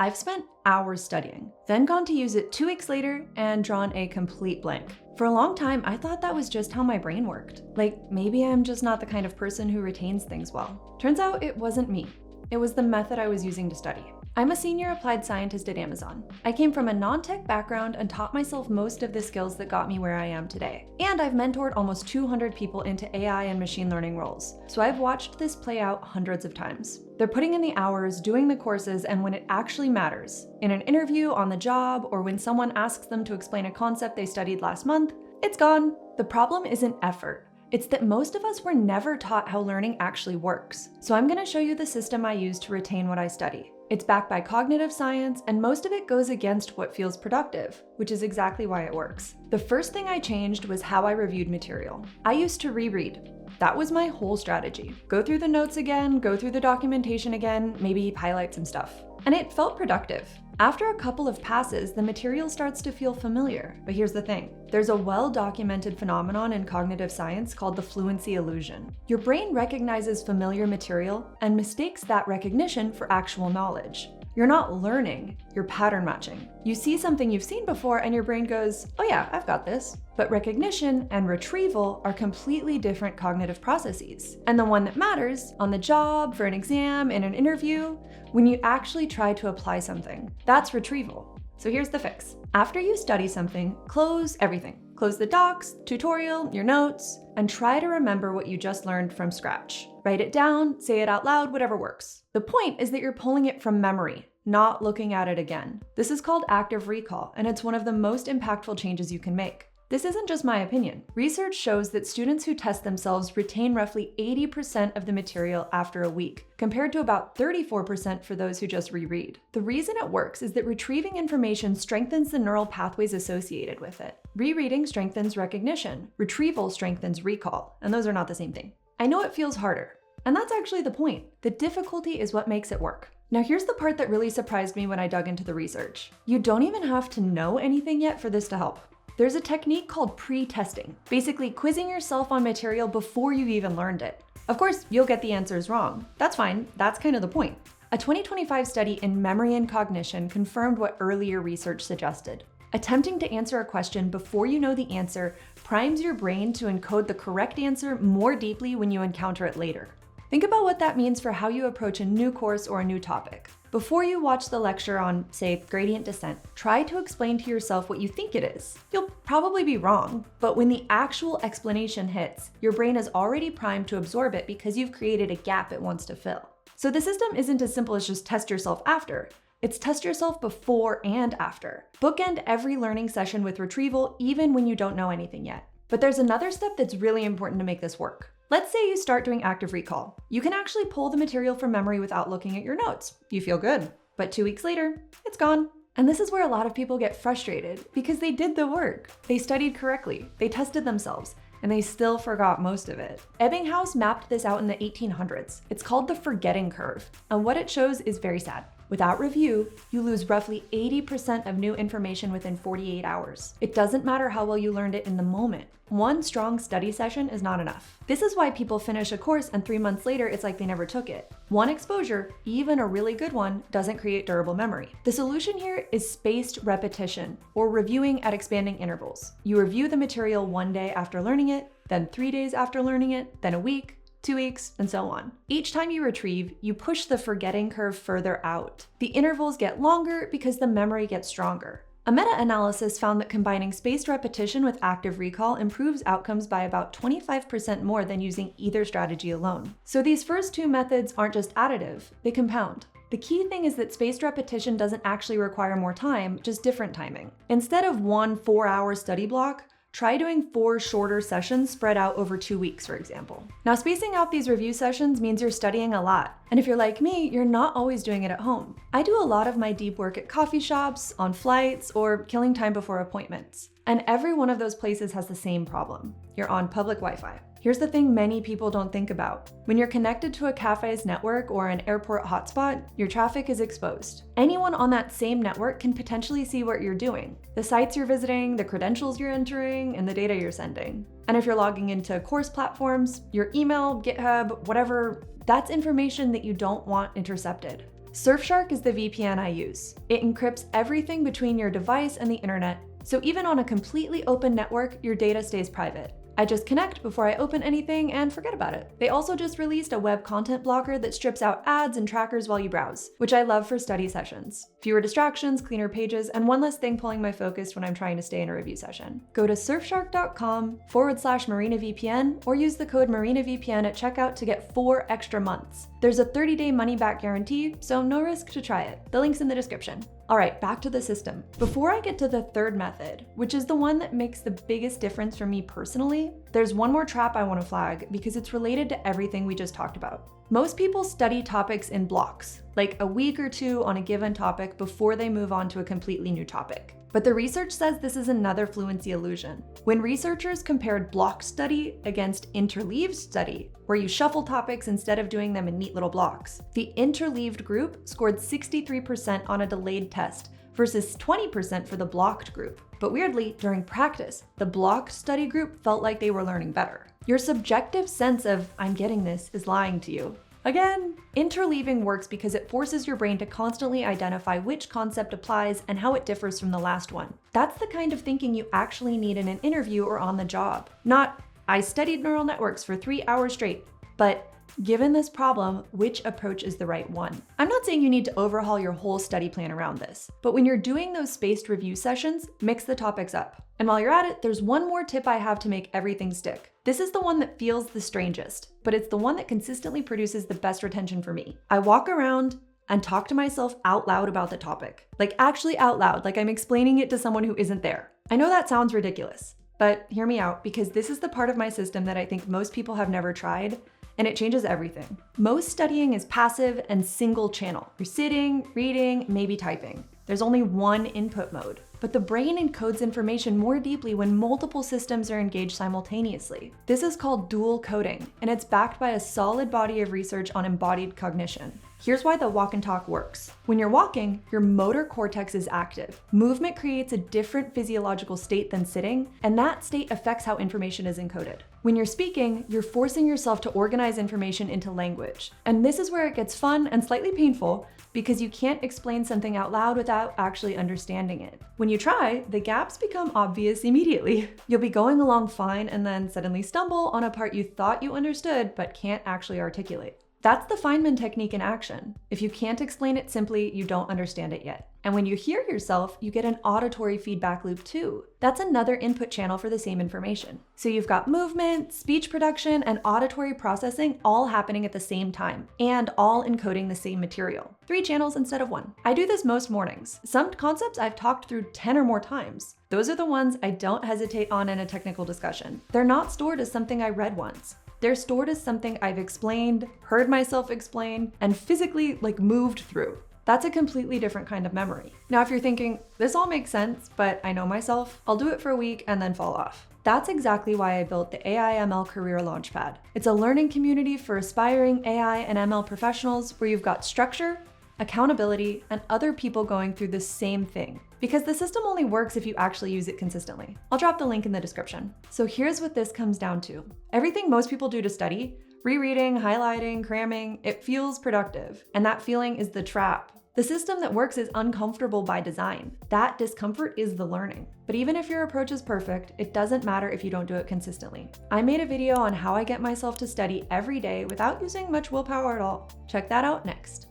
I've spent hours studying, then gone to use it 2 weeks later and drawn a complete blank. For a long time, I thought that was just how my brain worked. Like, maybe I'm just not the kind of person who retains things well. Turns out it wasn't me. It was the method I was using to study. I'm a senior applied scientist at Amazon. I came from a non-tech background and taught myself most of the skills that got me where I am today. And I've mentored almost 200 people into AI and machine learning roles. So I've watched this play out hundreds of times. They're putting in the hours, doing the courses, and when it actually matters, in an interview, on the job, or when someone asks them to explain a concept they studied last month, it's gone. The problem isn't effort. It's that most of us were never taught how learning actually works. So I'm gonna show you the system I use to retain what I study. It's backed by cognitive science, and most of it goes against what feels productive, which is exactly why it works. The first thing I changed was how I reviewed material. I used to reread. That was my whole strategy. Go through the notes again, go through the documentation again, maybe highlight some stuff. And it felt productive. After a couple of passes, the material starts to feel familiar. But here's the thing. There's a well-documented phenomenon in cognitive science called the fluency illusion. Your brain recognizes familiar material and mistakes that recognition for actual knowledge. You're not learning, you're pattern matching. You see something you've seen before and your brain goes, oh yeah, I've got this. But recognition and retrieval are completely different cognitive processes. And the one that matters, on the job, for an exam, in an interview, when you actually try to apply something, that's retrieval. So here's the fix. After you study something, close everything. Close the docs, tutorial, your notes, and try to remember what you just learned from scratch. Write it down, say it out loud, whatever works. The point is that you're pulling it from memory, not looking at it again. This is called active recall, and it's one of the most impactful changes you can make. This isn't just my opinion. Research shows that students who test themselves retain roughly 80% of the material after a week, compared to about 34% for those who just reread. The reason it works is that retrieving information strengthens the neural pathways associated with it. Rereading strengthens recognition. Retrieval strengthens recall, and those are not the same thing. I know it feels harder, and that's actually the point. The difficulty is what makes it work. Now here's the part that really surprised me when I dug into the research. You don't even have to know anything yet for this to help. There's a technique called pre-testing, basically quizzing yourself on material before you've even learned it. Of course, you'll get the answers wrong. That's fine, that's kind of the point. A 2025 study in memory and cognition confirmed what earlier research suggested. Attempting to answer a question before you know the answer primes your brain to encode the correct answer more deeply when you encounter it later. Think about what that means for how you approach a new course or a new topic. Before you watch the lecture on, say, gradient descent, try to explain to yourself what you think it is. You'll probably be wrong, but when the actual explanation hits, your brain is already primed to absorb it because you've created a gap it wants to fill. So the system isn't as simple as just test yourself after. It's test yourself before and after. Bookend every learning session with retrieval, even when you don't know anything yet. But there's another step that's really important to make this work. Let's say you start doing active recall. You can actually pull the material from memory without looking at your notes. You feel good. But 2 weeks later, it's gone. And this is where a lot of people get frustrated because they did the work. They studied correctly, they tested themselves, and they still forgot most of it. Ebbinghaus mapped this out in the 1800s. It's called the forgetting curve. And what it shows is very sad. Without review, you lose roughly 80% of new information within 48 hours. It doesn't matter how well you learned it in the moment. One strong study session is not enough. This is why people finish a course and 3 months later, it's like they never took it. One exposure, even a really good one, doesn't create durable memory. The solution here is spaced repetition, or reviewing at expanding intervals. You review the material 1 day after learning it, then 3 days after learning it, then a week, 2 weeks, and so on. Each time you retrieve, you push the forgetting curve further out. The intervals get longer because the memory gets stronger. A meta-analysis found that combining spaced repetition with active recall improves outcomes by about 25% more than using either strategy alone. So these first two methods aren't just additive, they compound. The key thing is that spaced repetition doesn't actually require more time, just different timing. Instead of one 4-hour study block, try doing 4 shorter sessions spread out over 2 weeks, for example. Now, spacing out these review sessions means you're studying a lot. And if you're like me, you're not always doing it at home. I do a lot of my deep work at coffee shops, on flights, or killing time before appointments. And every one of those places has the same problem. You're on public Wi-Fi. Here's the thing many people don't think about. When you're connected to a cafe's network or an airport hotspot, your traffic is exposed. Anyone on that same network can potentially see what you're doing, the sites you're visiting, the credentials you're entering, and the data you're sending. And if you're logging into course platforms, your email, GitHub, whatever, that's information that you don't want intercepted. Surfshark is the VPN I use. It encrypts everything between your device and the internet, so even on a completely open network, your data stays private. I just connect before I open anything and forget about it. They also just released a web content blocker that strips out ads and trackers while you browse, which I love for study sessions. Fewer distractions, cleaner pages, and one less thing pulling my focus when I'm trying to stay in a review session. Go to surfshark.com/MarinaVPN or use the code MarinaVPN at checkout to get 4 extra months. There's a 30-day money-back guarantee, so no risk to try it. The link's in the description. All right, back to the system. Before I get to the third method, which is the one that makes the biggest difference for me personally, there's one more trap I want to flag because it's related to everything we just talked about. Most people study topics in blocks, like a week or 2 on a given topic before they move on to a completely new topic. But the research says this is another fluency illusion. When researchers compared block study against interleaved study, where you shuffle topics instead of doing them in neat little blocks, the interleaved group scored 63% on a delayed test versus 20% for the blocked group. But weirdly, during practice, the blocked study group felt like they were learning better. Your subjective sense of "I'm getting this" is lying to you. Again, interleaving works because it forces your brain to constantly identify which concept applies and how it differs from the last one. That's the kind of thinking you actually need in an interview or on the job. Not, "I studied neural networks for 3 hours straight," but given this problem, which approach is the right one? I'm not saying you need to overhaul your whole study plan around this, but when you're doing those spaced review sessions, mix the topics up. And while you're at it, there's one more tip I have to make everything stick. This is the one that feels the strangest, but it's the one that consistently produces the best retention for me. I walk around and talk to myself out loud about the topic. Like actually out loud, like I'm explaining it to someone who isn't there. I know that sounds ridiculous, but hear me out because this is the part of my system that I think most people have never tried, and it changes everything. Most studying is passive and single channel. You're sitting, reading, maybe typing. There's only one input mode. But the brain encodes information more deeply when multiple systems are engaged simultaneously. This is called dual coding, and it's backed by a solid body of research on embodied cognition. Here's why the walk and talk works. When you're walking, your motor cortex is active. Movement creates a different physiological state than sitting, and that state affects how information is encoded. When you're speaking, you're forcing yourself to organize information into language. And this is where it gets fun and slightly painful because you can't explain something out loud without actually understanding it. When you try, the gaps become obvious immediately. You'll be going along fine and then suddenly stumble on a part you thought you understood but can't actually articulate. That's the Feynman technique in action. If you can't explain it simply, you don't understand it yet. And when you hear yourself, you get an auditory feedback loop too. That's another input channel for the same information. So you've got movement, speech production, and auditory processing all happening at the same time, and all encoding the same material. 3 channels instead of 1. I do this most mornings. Some concepts I've talked through 10 or more times. Those are the ones I don't hesitate on in a technical discussion. They're not stored as something I read once. They're stored as something I've explained, heard myself explain, and physically moved through. That's a completely different kind of memory. Now, if you're thinking, this all makes sense, but I know myself, I'll do it for a week and then fall off. That's exactly why I built the AI/ML Career Launchpad. It's a learning community for aspiring AI and ML professionals where you've got structure, accountability, and other people going through the same thing. Because the system only works if you actually use it consistently. I'll drop the link in the description. So here's what this comes down to. Everything most people do to study, rereading, highlighting, cramming, it feels productive. And that feeling is the trap. The system that works is uncomfortable by design. That discomfort is the learning. But even if your approach is perfect, it doesn't matter if you don't do it consistently. I made a video on how I get myself to study every day without using much willpower at all. Check that out next.